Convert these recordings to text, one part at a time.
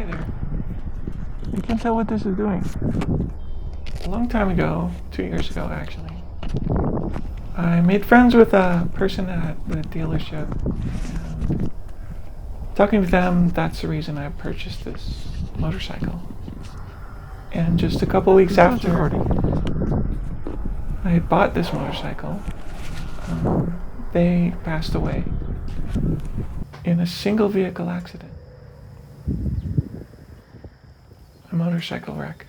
Hi there. You can tell what this is doing. A long time ago, 2 years ago actually, I made friends with a person at the dealership. And talking with them, that's the reason I purchased this motorcycle. And just a couple weeks after I had bought this motorcycle, they passed away in a single vehicle accident. A motorcycle wreck.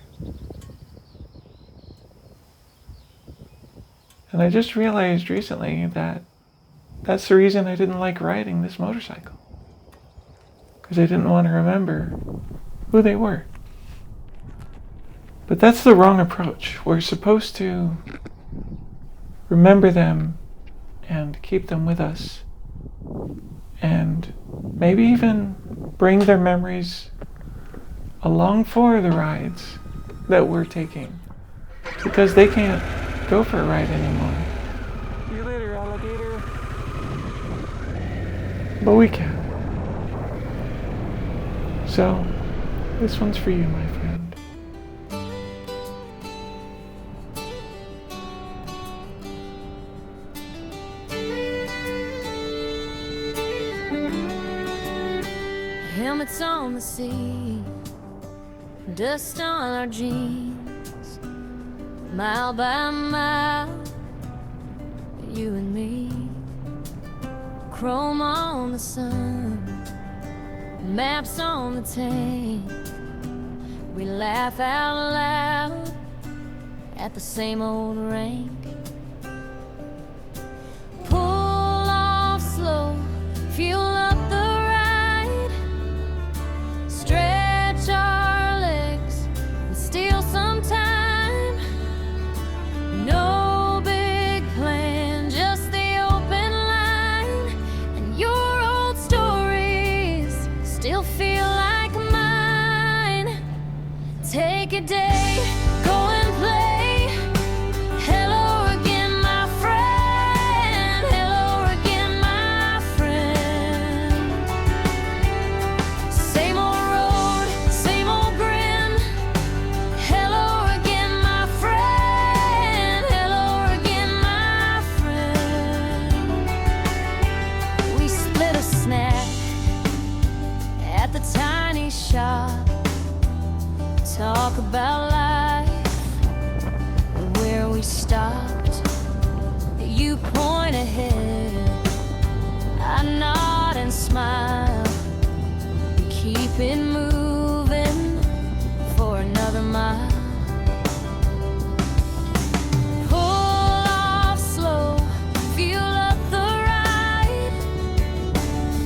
And I just realized recently that that's the reason I didn't like riding this motorcycle. Because I didn't want to remember who they were. But that's the wrong approach. We're supposed to remember them and keep them with us. And maybe even bring their memories along for the rides that we're taking. Because they can't go for a ride anymore. See you later, alligator. But we can. So, this one's for you, my friend. Helmets on the sea, dust on our jeans, mile by mile, you and me. Chrome on the sun, maps on the tank. We laugh out loud at the same old rank. Pull off slow, fuel up the ride, stretch our legs and steal some time. No big plan, just the open line, and your old stories still feel like mine. Take a day, go and play. Hello again, my friend. Hello again, my friend. Same old road, same old grin. Hello again, my friend. Hello again, my friend. We split a snack at the tiny shop. Talk about life and where we stopped. You point ahead, I nod and smile. We keep it moving for another mile. Pull off slow, fuel up the ride,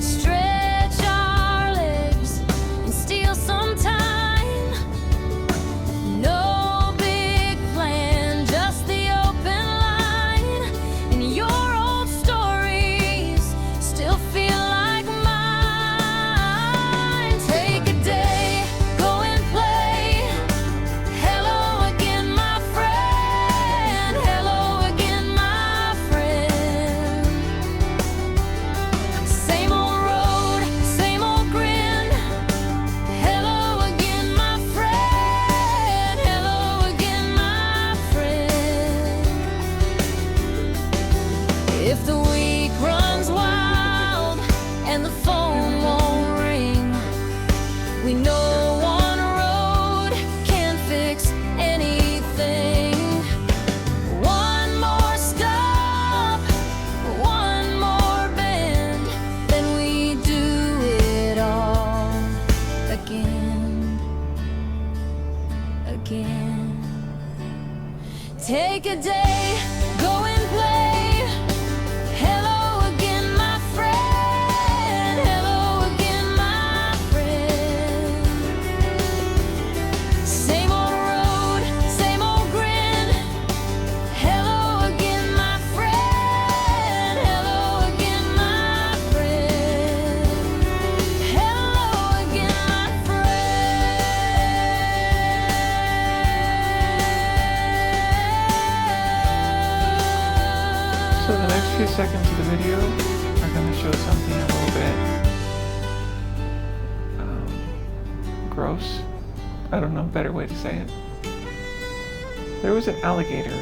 stretch our legs and steal some time. No big plan, just the open line, and your old stories still feel like mine. Take a day, go and play. Hello again, my friend. Hello again, my friend. Same old road, same old grin. Hello again, my friend. Hello again, my friend. If the week runs wild and the phone won't ring, we know one road can fix anything. One more stop, one more bend, then we do it all again, again. Take a day, go and play. Hello again, my friend. Hello again, my friend. Same old road, same old grin. Hello again, my friend. Hello again, my friend. Hello again, my friend. So the next few seconds of the video are going to show something a little bit gross. I don't know a better way to say it. There was an alligator,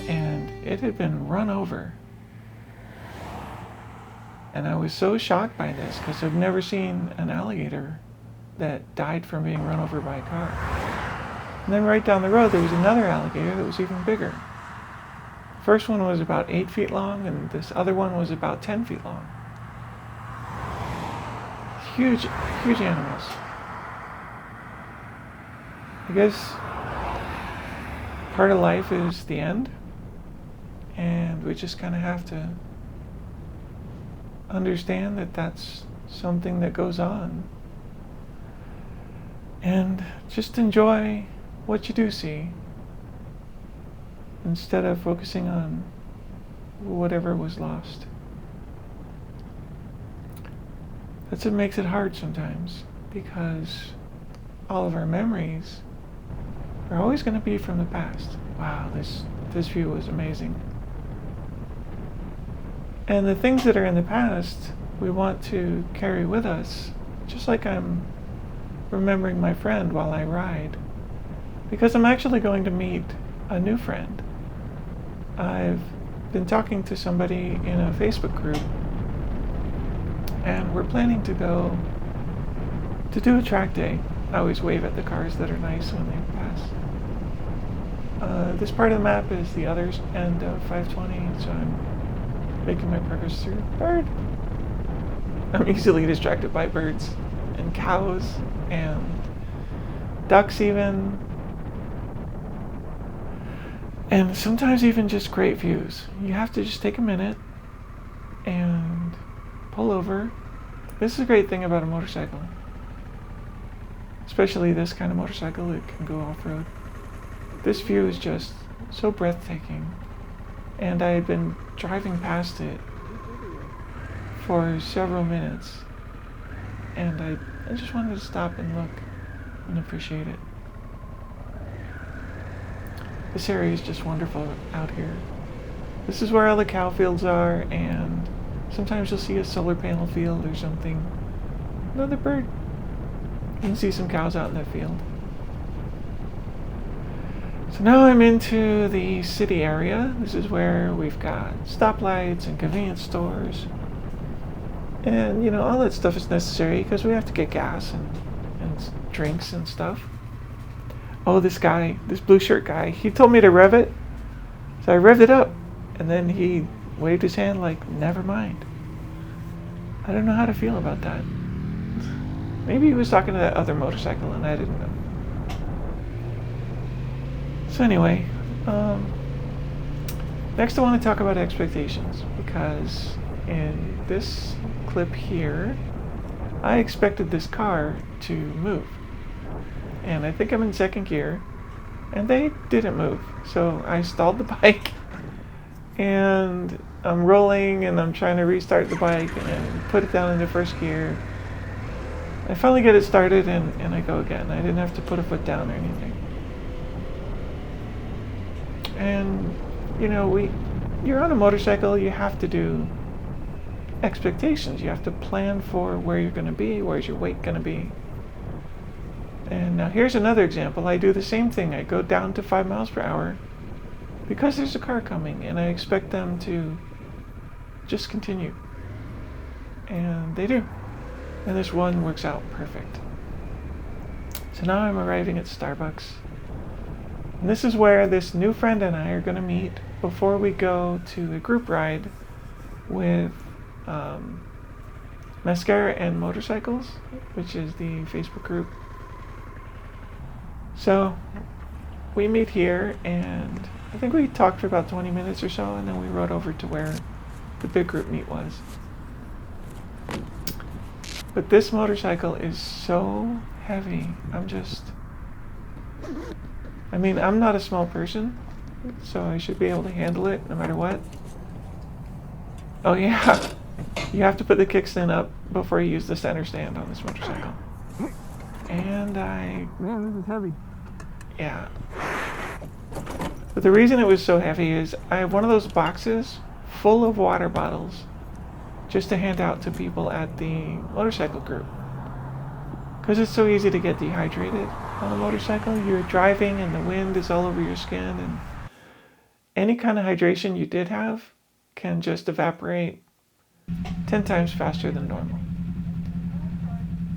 and it had been run over. And I was so shocked by this because I've never seen an alligator that died from being run over by a car. And then right down the road there was another alligator that was even bigger. The first one was about 8 feet long, and this other one was about 10 feet long. Huge, huge animals. I guess part of life is the end, and we just kind of have to understand that that's something that goes on, and just enjoy what you do see instead of focusing on whatever was lost. That's what makes it hard sometimes, because all of our memories are always going to be from the past. Wow, this view was amazing. And the things that are in the past, we want to carry with us, just like I'm remembering my friend while I ride, because I'm actually going to meet a new friend. I've been talking to somebody in a Facebook group, and we're planning to go to do a track day. I always wave at the cars that are nice when they pass. This part of the map is the other end of 520, so I'm making my progress through. Bird! I'm easily distracted by birds and cows and ducks even. And sometimes even just great views. You have to just take a minute and pull over. This is a great thing about a motorcycle. Especially this kind of motorcycle, it can go off-road. This view is just so breathtaking. And I had been driving past it for several minutes. And I just wanted to stop and look and appreciate it. This area is just wonderful out here. This is where all the cow fields are, and sometimes you'll see a solar panel field or something. Another bird. You can see some cows out in that field. So now I'm into the city area. This is where we've got stoplights and convenience stores. And, you know, all that stuff is necessary because we have to get gas and drinks and stuff. Oh, this guy, this blue shirt guy, he told me to rev it. So I revved it up. And then he waved his hand like, never mind. I don't know how to feel about that. Maybe he was talking to that other motorcycle and I didn't know. So anyway, next I want to talk about expectations, because in this clip here, I expected this car to move. And I think I'm in second gear, and they didn't move. So I stalled the bike, and I'm rolling, and I'm trying to restart the bike, and put it down into first gear. I finally get it started, and I go again. I didn't have to put a foot down or anything. And, you know, you're on a motorcycle, you have to do expectations. You have to plan for where you're going to be, where's your weight going to be. And now here's another example. I do the same thing. I go down to 5 miles per hour because there's a car coming, and I expect them to just continue. And they do. And this one works out perfect. So now I'm arriving at Starbucks. And this is where this new friend and I are going to meet before we go to a group ride with Mascara and Motorcycles, which is the Facebook group. So we meet here, and I think we talked for about 20 minutes or so, and then we rode over to where the big group meet was. But this motorcycle is so heavy. I'm not a small person, so I should be able to handle it no matter what. Oh yeah, you have to put the kickstand up before you use the center stand on this motorcycle. And man, this is heavy. Yeah. But the reason it was so heavy is I have one of those boxes full of water bottles just to hand out to people at the motorcycle group. because it's so easy to get dehydrated on a motorcycle. You're driving and the wind is all over your skin, and any kind of hydration you did have can just evaporate 10 times faster than normal.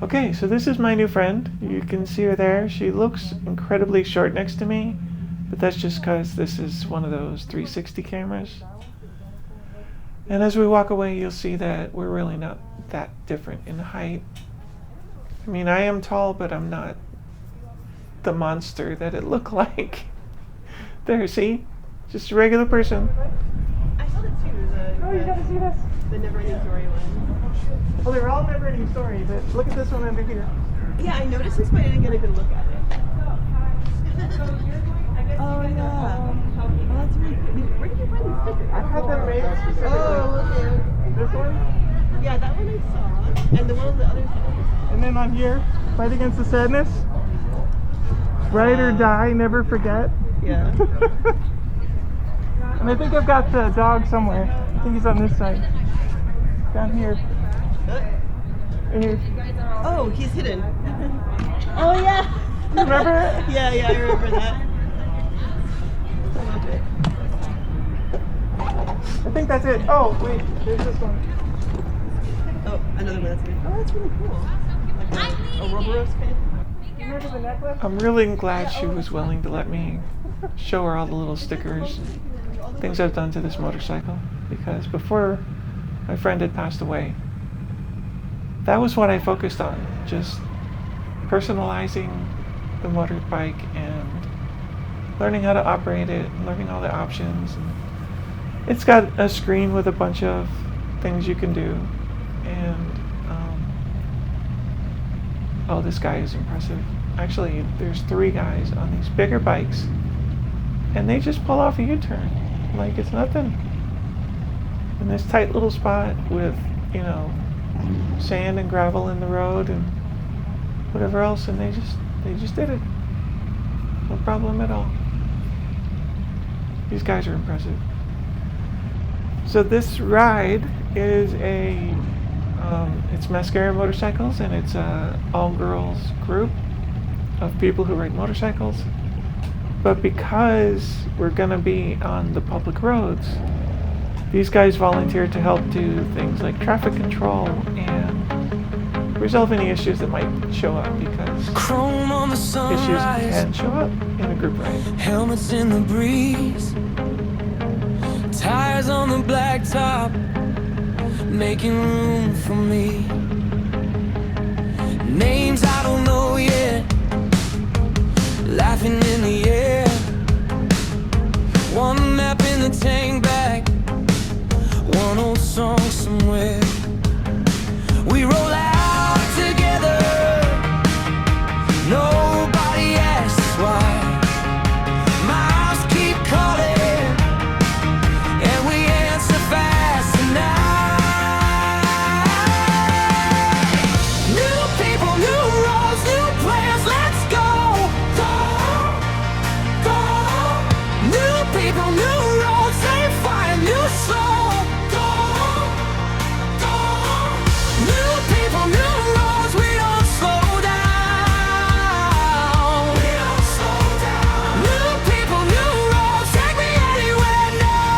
Okay, so this is my new friend. You can see her there. She looks incredibly short next to me, but that's just because this is one of those 360 cameras. And as we walk away, you'll see that we're really not that different in height. I mean, I am tall, but I'm not the monster that it looked like. There, see? Just a regular person. I saw that too. You gotta see this. The Never-Ending Story one. Well, they're all never-ending story, but look at this one over here. Yeah, I noticed this, but I didn't get a good look at it. Oh yeah. Oh, that's really good. Where did you find these stickers? I had them made specifically. Oh, okay. This one, Yeah, that one I saw, and the one on the other side. and then on here, Fight Against the Sadness. Ride or die, never forget. Yeah. And I think I've got the dog somewhere. I think he's on this side. Down here. Right here. Oh, he's hidden. Oh yeah. Remember it? Yeah, I remember that. I love it. I think that's it. Oh, wait, there's this one. Oh, another one. That's good. Oh, that's really cool. Like a Ouroboros pin. Remember the necklace? I'm really glad she was willing to let me show her all the little stickers, things I've done to this motorcycle, because before my friend had passed away, that was what I focused on, just personalizing the motorbike and learning how to operate it, and learning all the options. And it's got a screen with a bunch of things you can do, and oh, this guy is impressive. Actually, there's 3 guys on these bigger bikes, and they just pull off a U-turn like it's nothing. In this tight little spot with, you know, sand and gravel in the road and whatever else, and they just did it. No problem at all. These guys are impressive. So this ride is it's Mascara and Motorcycles, and it's a all-girls group of people who ride motorcycles. But because we're gonna be on the public roads, these guys volunteered to help do things like traffic control and resolve any issues that might show up, because Chrome on the issues sunrise, can show up in a group ride. helmets in the breeze, tires on the blacktop, making room for me. Names I don't know yet, laughing in the air. One map in the tank bag, one old song somewhere. We roll out together, nobody asks why. Miles keep calling, and we answer fast tonight. New people, new roads, new plans, let's go. Go. New people, new roads, same fire, new soul. Go. New people, new roads, we don't slow down. We don't slow down. New people, new roads, take me anywhere now.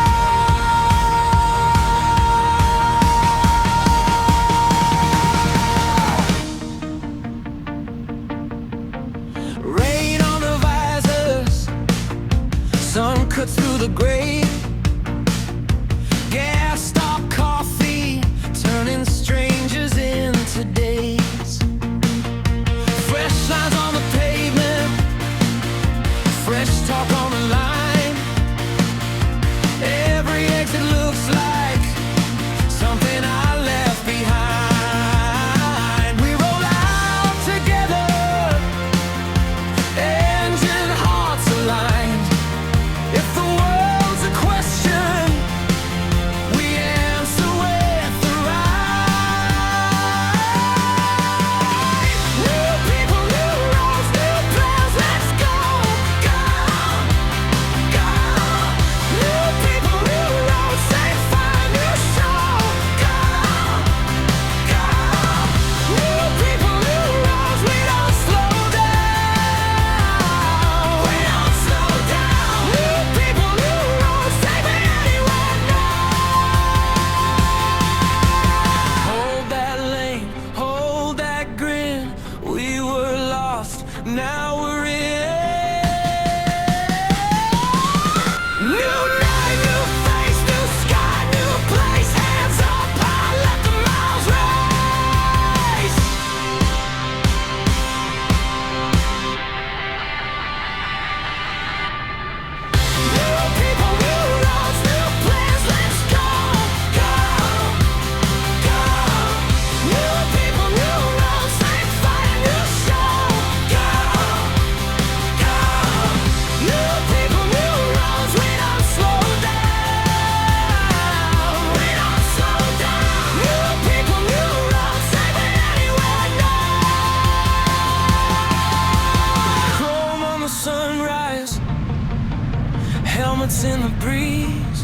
Rain on the visors, sun cuts through the gray. Gas stop coffee, turning strangers into days. Fresh lines on the pavement, fresh talk on the line. Every exit looks like something I left behind. We roll out together, engine hearts aligned. If the world's a now we're in. New night, new face, new sky, new place. Hands up high, let the miles race. New people, new roads, new plans. Let's go, go, go. New people, new roads, same fight, new show. Go, go. New people, new roads. We don't slow down. We don't slow down. New people, new roads. Save it anywhere now. Chrome on the sunrise. Helmets in the breeze.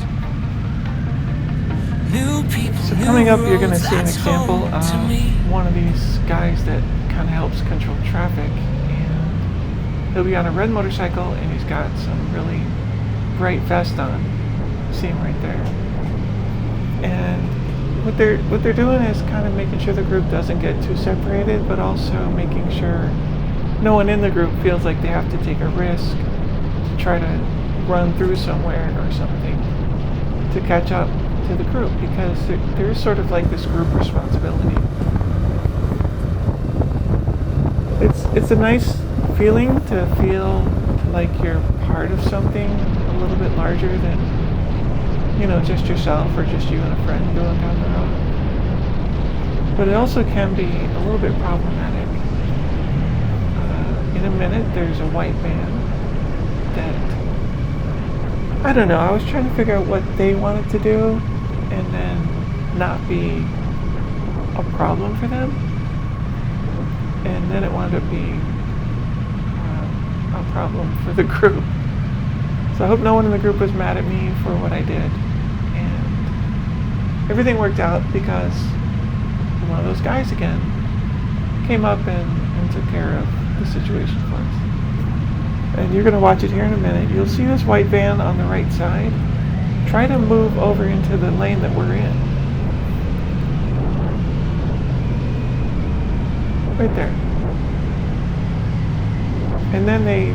New people. So new coming up, you're going to roads, see an that's example home of to me. one of these guys that kind of helps control traffic. And he'll be on a red motorcycle, and he's got some really bright vest on. See him right there. And what they're doing is kind of making sure the group doesn't get too separated, but also making sure no one in the group feels like they have to take a risk to try to run through somewhere or something to catch up to the group, because there is sort of like this group responsibility. It's a nice feeling to feel like you're part of something a little bit larger than, you know, just yourself or just you and a friend going down the road. But it also can be a little bit problematic. In a minute, there's a white van that, I don't know, I was trying to figure out what they wanted to do and then not be a problem for them. And then it wound up being a problem for the group. So I hope no one in the group was mad at me for what I did. And everything worked out because one of those guys again came up and took care of the situation for us. And you're going to watch it here in a minute. You'll see this white van on the right side. Try to move over into the lane that we're in. Right there. And then they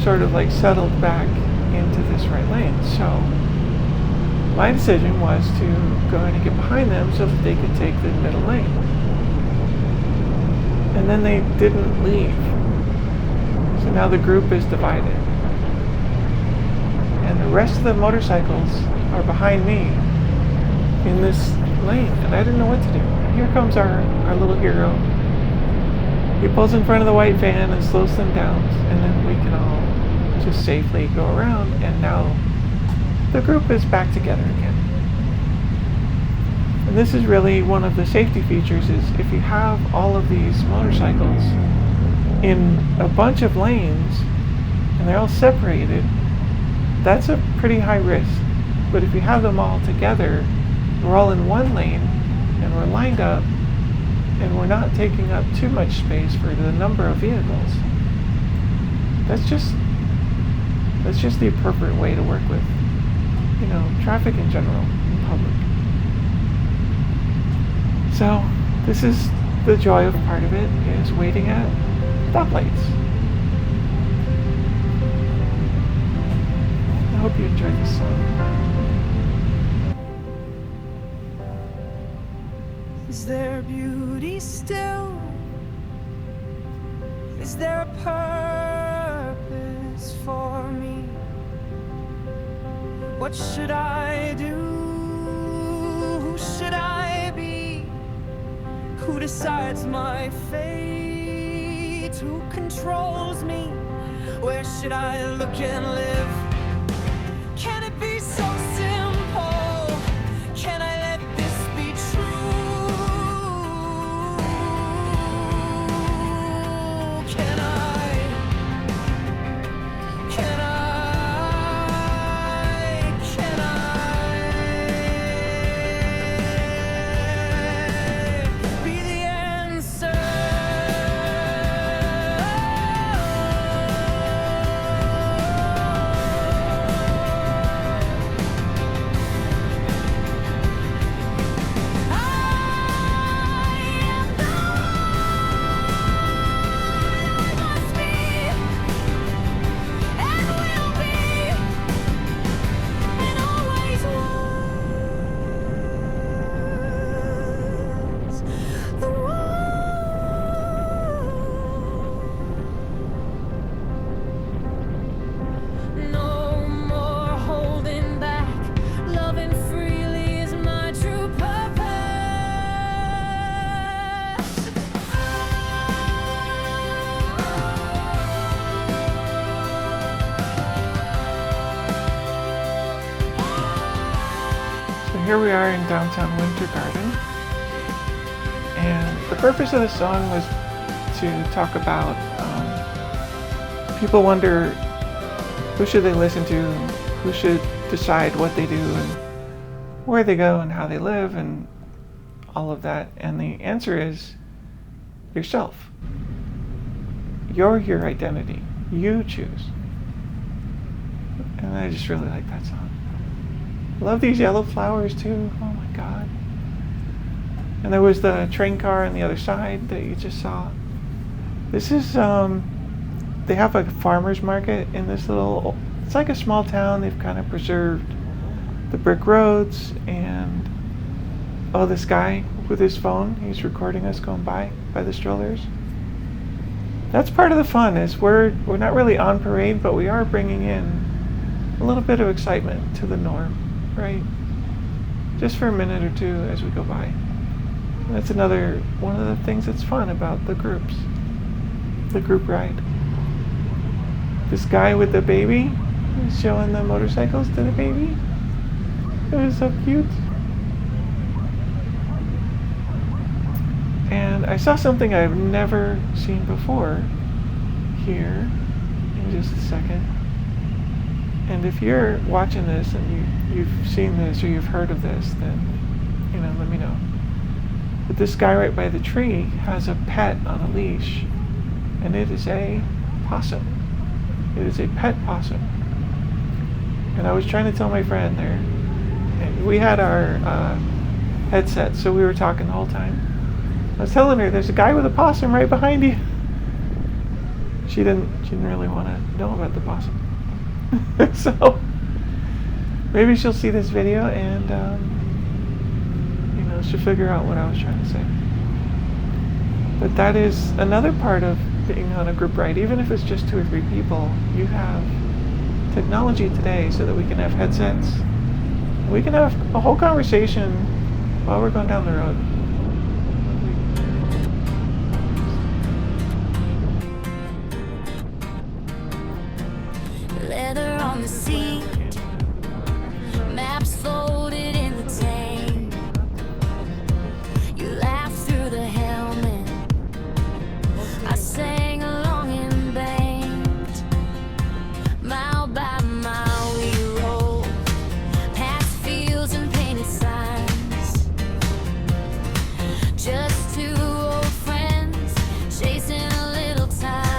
sort of like settled back into this right lane. So my decision was to go ahead and get behind them so that they could take the middle lane. And then they didn't leave. So now the group is divided. And the rest of the motorcycles are behind me in this lane. And I didn't know what to do. And here comes our little hero. He pulls in front of the white van and slows them down. And then we can all just safely go around. And now the group is back together again. And this is really one of the safety features, is if you have all of these motorcycles in a bunch of lanes and they're all separated, that's a pretty high risk. But if you have them all together, we're all in one lane and we're lined up and we're not taking up too much space for the number of vehicles. That's just the appropriate way to work with, you know, traffic in general, in public. So this is the joy of part of it, is waiting at stoplights. I hope you enjoyed this song. Is there beauty still? Is there a purpose for me? What should I do? Who should I be? Who decides my fate? Who controls me? Where should I look and live? Can it be so simple? Can I let this be true? Can I be the answer? here we are in downtown Winter Garden. And the purpose of the song was to talk about people wonder who should they listen to, who should decide what they do and where they go and how they live and all of that. And the answer is yourself. You're your identity. You choose. And I just really like that song. Love these yellow flowers too. Oh my God. And there was the train car on the other side that you just saw. This is, they have a farmer's market in this little, it's like a small town. They've kind of preserved the brick roads and, oh, this guy with his phone, he's recording us going by the strollers. That's part of the fun is we're not really on parade, but we are bringing in a little bit of excitement to the norm, right? Just for a minute or two as we go by. That's another one of the things that's fun about the groups, the group ride. This guy with the baby is showing the motorcycles to the baby. It was so cute. And I saw something I've never seen before here in just a second. And if you're watching this and you've seen this or you've heard of this, then, let me know. But this guy right by the tree has a pet on a leash, and it is a possum. It is a pet possum. And I was trying to tell my friend there, and we had our headsets, so we were talking the whole time. I was telling her, there's a guy with a possum right behind you. She didn't really want to know about the possum. So maybe she'll see this video and she'll figure out what I was trying to say. But that is another part of being on a group ride. Even if it's just 2 or 3 people, you have technology today so that we can have headsets. We can have a whole conversation while we're going down the road. Leather on the seat, maps folded in the tank. You laughed through the helmet, I sang along in banked. Mile by mile we rolled, past fields and painted signs. Just 2 old friends chasing a little time.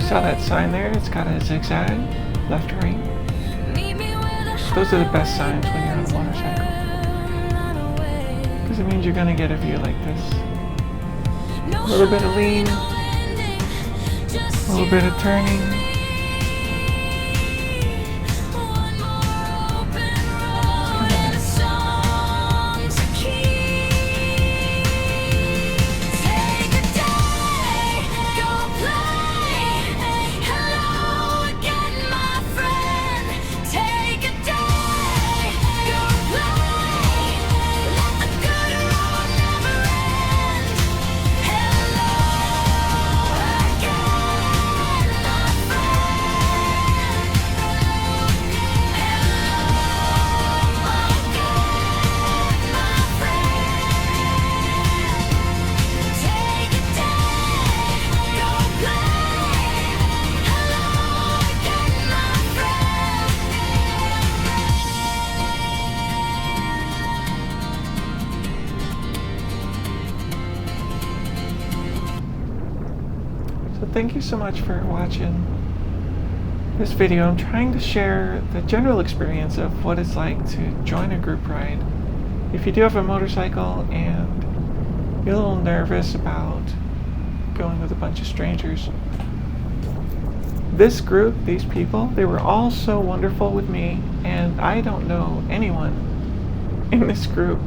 saw that sign there? It's got a zigzag, left to right. Those are the best signs when you're on a motorcycle. Because it means you're going to get a view like this. A little bit of lean, a little bit of turning. Thank you so much for watching this video. I'm trying to share the general experience of what it's like to join a group ride. If you do have a motorcycle and you're a little nervous about going with a bunch of strangers, this group, these people, they were all so wonderful with me, and I don't know anyone in this group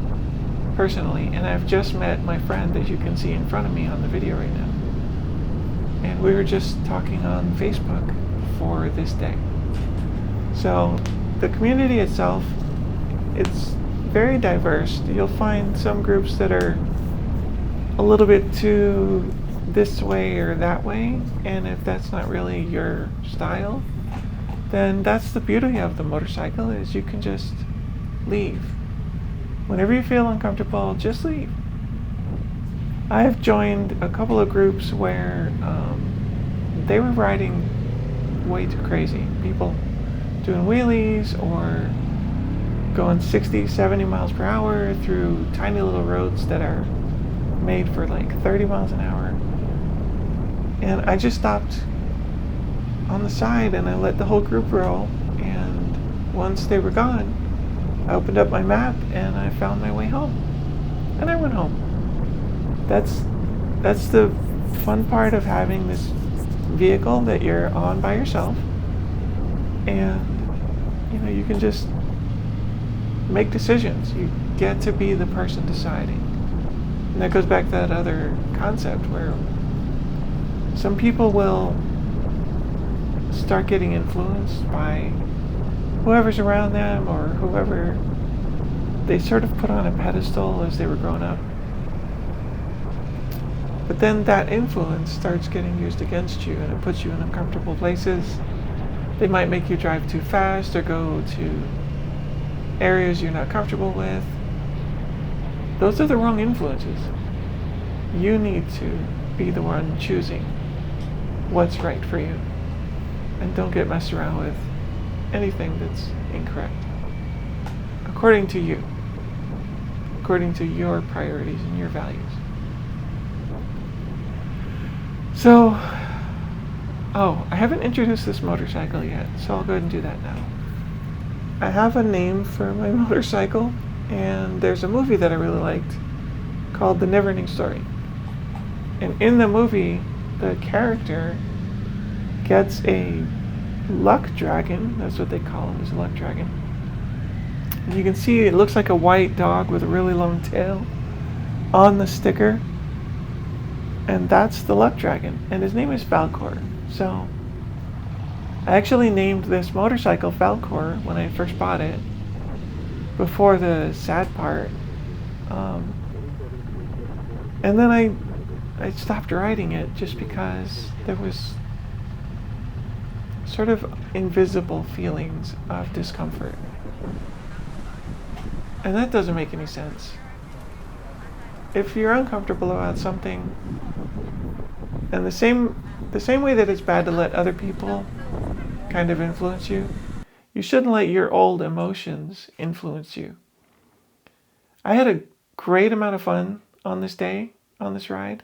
personally, and I've just met my friend, as you can see in front of me on the video right now. And we were just talking on Facebook for this day. So the community itself, it's very diverse. You'll find some groups that are a little bit too this way or that way, and if that's not really your style, then that's the beauty of the motorcycle, is you can just leave. Whenever you feel uncomfortable, just leave. I've joined a couple of groups where they were riding way too crazy. People doing wheelies or going 60, 70 miles per hour through tiny little roads that are made for like 30 miles an hour. And I just stopped on the side and I let the whole group roll. And once they were gone, I opened up my map and I found my way home. And I went home. That's the fun part of having this vehicle that you're on by yourself, and you can just make decisions. You get to be the person deciding, and that goes back to that other concept where some people will start getting influenced by whoever's around them or whoever they sort of put on a pedestal as they were growing up. But then that influence starts getting used against you, and it puts you in uncomfortable places. They might make you drive too fast or go to areas you're not comfortable with. Those are the wrong influences. You need to be the one choosing what's right for you. And don't get messed around with anything that's incorrect. According to you. According to your priorities and your values. So, I haven't introduced this motorcycle yet, so I'll go ahead and do that now. I have a name for my motorcycle, and there's a movie that I really liked called The Never-Ending Story. And in the movie, the character gets a luck dragon. That's what they call him, is a luck dragon. And you can see it looks like a white dog with a really long tail on the sticker. And that's the luck dragon, and his name is Falcor. So I actually named this motorcycle Falcor when I first bought it, before the sad part. And then I stopped riding it just because there was sort of invisible feelings of discomfort. And that doesn't make any sense. If you're uncomfortable about something, and the same way that it's bad to let other people kind of influence you, you shouldn't let your old emotions influence you. I had a great amount of fun on this day, on this ride,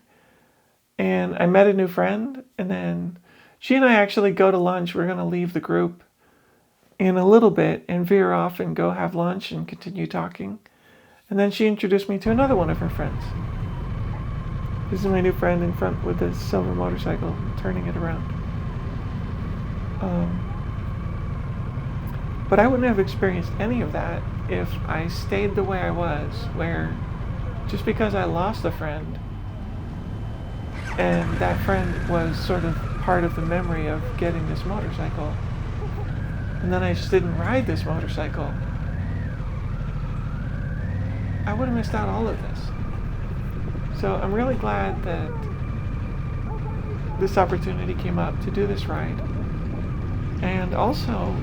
and I met a new friend, and then She and I actually go to lunch. We're going to leave the group in a little bit and veer off and go have lunch and continue talking. And then she introduced me to another one of her friends. This is my new friend in front with the silver motorcycle, turning it around. But I wouldn't have experienced any of that if I stayed the way I was, where just because I lost a friend, and that friend was sort of part of the memory of getting this motorcycle, and then I just didn't ride this motorcycle, I would have missed out all of this. So I'm really glad that this opportunity came up to do this ride. And also,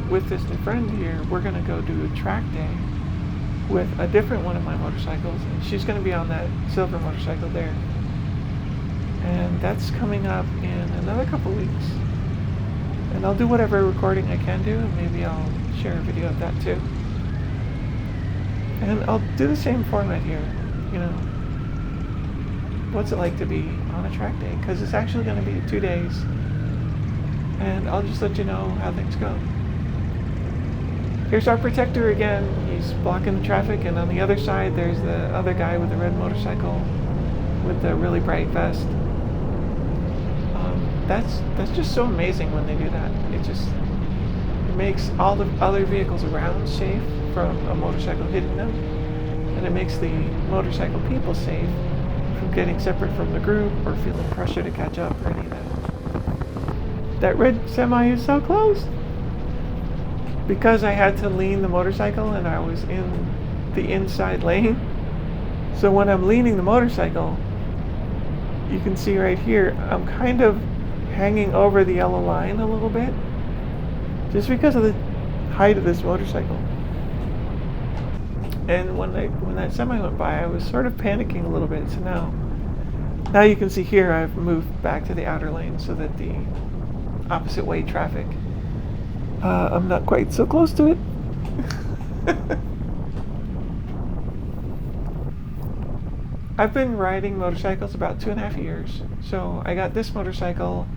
with this new friend here, we're going to go do a track day with a different one of my motorcycles, and she's going to be on that silver motorcycle there. And that's coming up in another couple weeks. And I'll do whatever recording I can do, and maybe I'll share a video of that too. And I'll do the same format here, you know. What's it like to be on a track day? Because it's actually going to be 2 days. And I'll just let you know how things go. Here's our protector again. He's blocking the traffic, and on the other side there's the other guy with the red motorcycle with the really bright vest. That's just so amazing when they do that. It makes all the other vehicles around safe from a motorcycle hitting them, and it makes the motorcycle people safe from getting separate from the group or feeling pressure to catch up or any of that. That red semi is so close. Because I had to lean the motorcycle and I was in the inside lane. So when I'm leaning the motorcycle, you can see right here, I'm kind of hanging over the yellow line a little bit. Just because of the height of this motorcycle. And when that semi went by, I was sort of panicking a little bit. So now you can see here, I've moved back to the outer lane so that the opposite way traffic. I'm not quite so close to it. I've been riding motorcycles about 2.5 years. So I got this motorcycle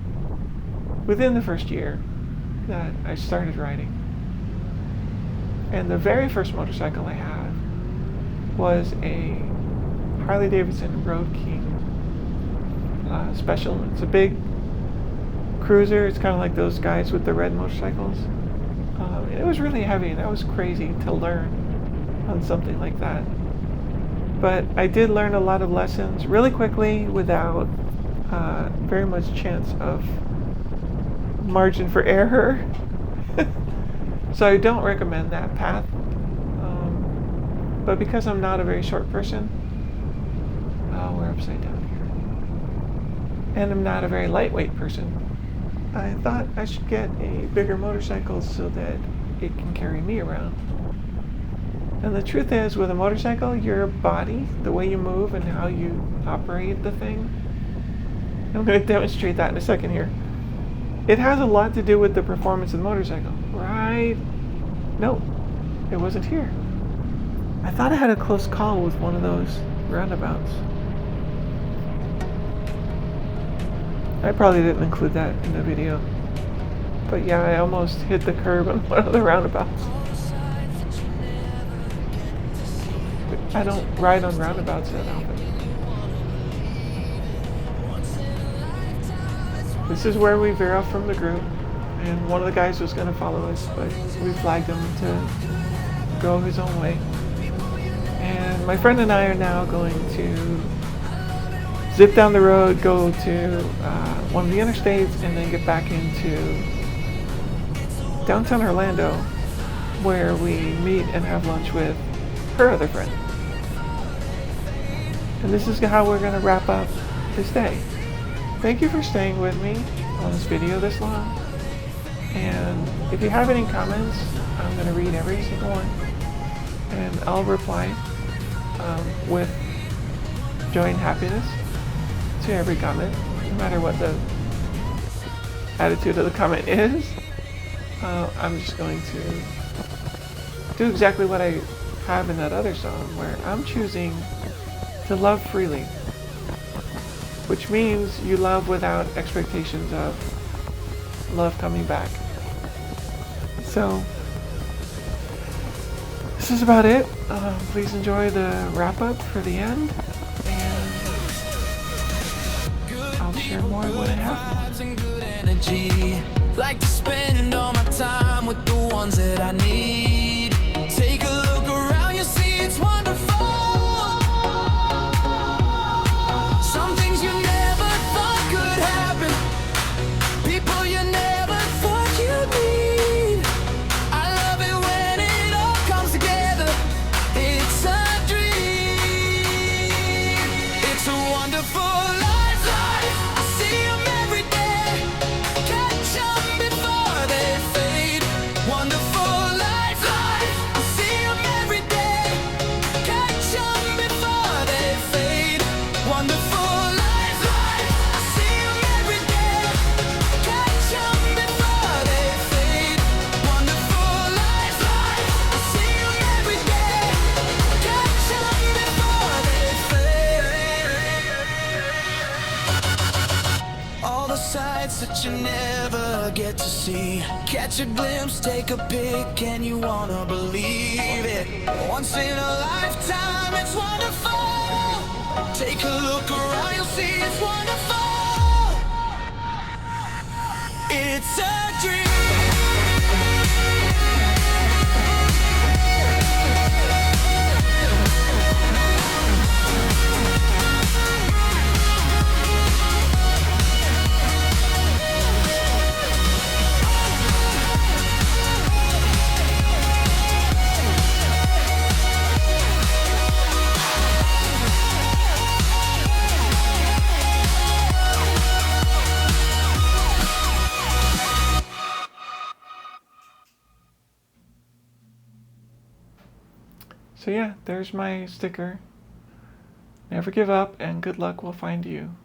within the first year that I started riding. And the very first motorcycle I had was a Harley Davidson Road King Special. It's a big cruiser. It's kind of like those guys with the red motorcycles. It was really heavy, and that was crazy to learn on something like that. But I did learn a lot of lessons really quickly without very much chance of margin for error. So I don't recommend that path. But because I'm not a very short person, we're upside down here, and I'm not a very lightweight person, I thought I should get a bigger motorcycle so that it can carry me around. And the truth is, with a motorcycle, your body, the way you move and how you operate the thing, I'm going to demonstrate that in a second here. It has a lot to do with the performance of the motorcycle, right? No, it wasn't here. I thought I had a close call with one of those roundabouts. I probably didn't include that in the video. But yeah, I almost hit the curb on one of the roundabouts. I don't ride on roundabouts that often. This is where we veer off from the group, and one of the guys was going to follow us, but we flagged him to go his own way. And my friend and I are now going to zip down the road, go to one of the interstates, and then get back into downtown Orlando, where we meet and have lunch with her other friend. And this is how we're going to wrap up this day. Thank you for staying with me on this video this long. And if you have any comments, I'm going to read every single one. And I'll reply with joy and happiness to every comment, no matter what the attitude of the comment is. I'm just going to do exactly what I have in that other song, where I'm choosing to love freely, which means you love without expectations of love coming back. So, this is about it. Please enjoy the wrap up for the end, and I'll share more when I have more. And good energy. Like to spend all my time with the ones that I need. Take a look around, you see it's wonderful. Some things you never thought could happen. People you never thought you'd meet. I love it when it all comes together. It's a dream. It's a wonderful life. I see 'em every day. Catch 'em before they fade. Wonderful life. I see 'em every day. Catch 'em before they fade. Wonderful life. I see 'em every day. Catch 'em before they fade. Wonderful life. I see 'em every day. Catch 'em before they fade. All the sights that you never get to see. Catch a glimpse, take a pic, and you wanna believe it. Once in a lifetime, it's wonderful. Take a look around, you'll see it's wonderful. It's a dream. So yeah, there's my sticker. Never give up, and good luck will find you.